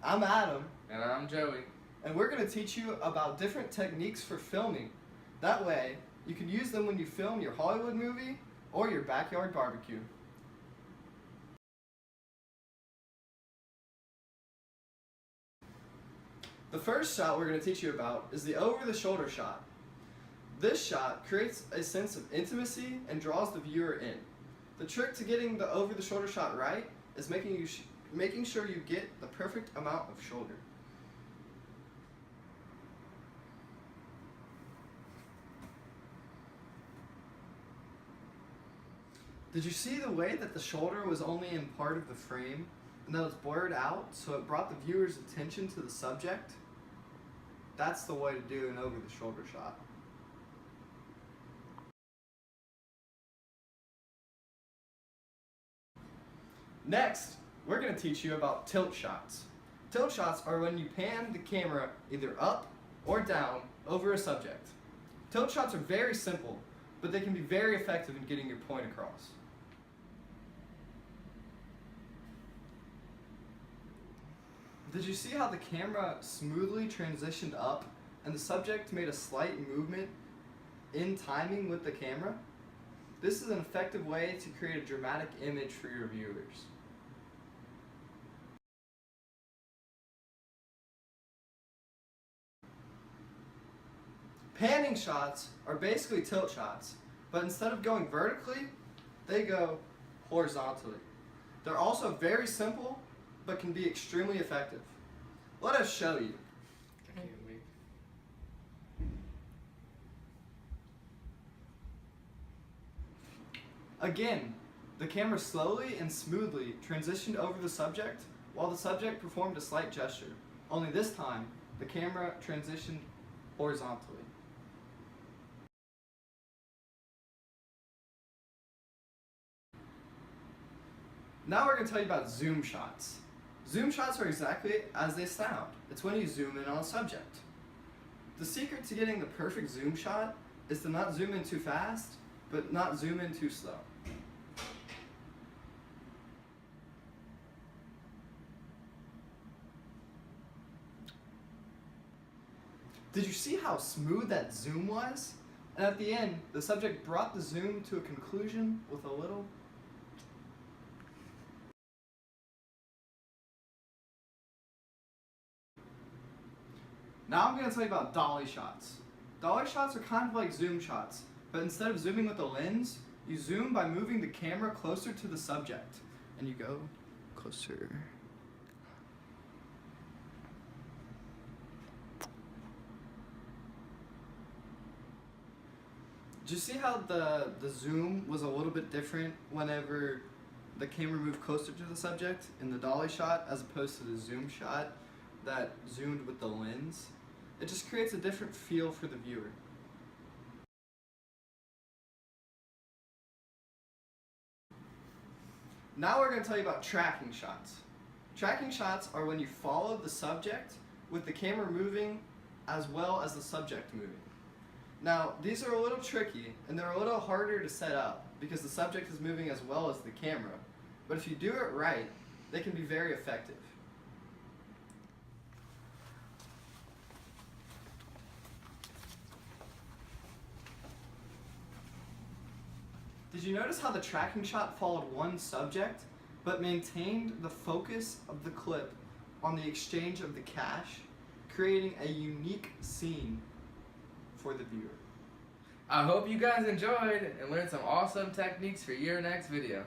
I'm Adam. And I'm Joey. And we're going to teach you about different techniques for filming. That way, you can use them when you film your Hollywood movie or your backyard barbecue. The first shot we're going to teach you about is the over-the-shoulder shot. This shot creates a sense of intimacy and draws the viewer in. The trick to getting the over-the-shoulder shot right is making sure you get the perfect amount of shoulder. Did you see the way that the shoulder was only in part of the frame and that it was blurred out so it brought the viewer's attention to the subject? That's the way to do an over-the-shoulder shot. Next, we're going to teach you about tilt shots. Tilt shots are when you pan the camera either up or down over a subject. Tilt shots are very simple, but they can be very effective in getting your point across. Did you see how the camera smoothly transitioned up and the subject made a slight movement in timing with the camera? This is an effective way to create a dramatic image for your viewers. Panning shots are basically tilt shots, but instead of going vertically, they go horizontally. They're also very simple, but can be extremely effective. Let us show you. I can't wait. Again, the camera slowly and smoothly transitioned over the subject while the subject performed a slight gesture. Only this time, the camera transitioned horizontally. Now we're going to tell you about zoom shots. Zoom shots are exactly as they sound. It's when you zoom in on a subject. The secret to getting the perfect zoom shot is to not zoom in too fast, but not zoom in too slow. Did you see how smooth that zoom was? And at the end, the subject brought the zoom to a conclusion with a little. Now I'm going to tell you about dolly shots. Dolly shots are kind of like zoom shots, but instead of zooming with the lens, you zoom by moving the camera closer to the subject. And you go closer. Did you see how the zoom was a little bit different whenever the camera moved closer to the subject in the dolly shot as opposed to the zoom shot that zoomed with the lens? It just creates a different feel for the viewer. Now we're going to tell you about tracking shots. Tracking shots are when you follow the subject with the camera moving as well as the subject moving. Now, these are a little tricky and they're a little harder to set up because the subject is moving as well as the camera. But if you do it right, they can be very effective. Did you notice how the tracking shot followed one subject, but maintained the focus of the clip on the exchange of the cash, creating a unique scene for the viewer? I hope you guys enjoyed and learned some awesome techniques for your next video.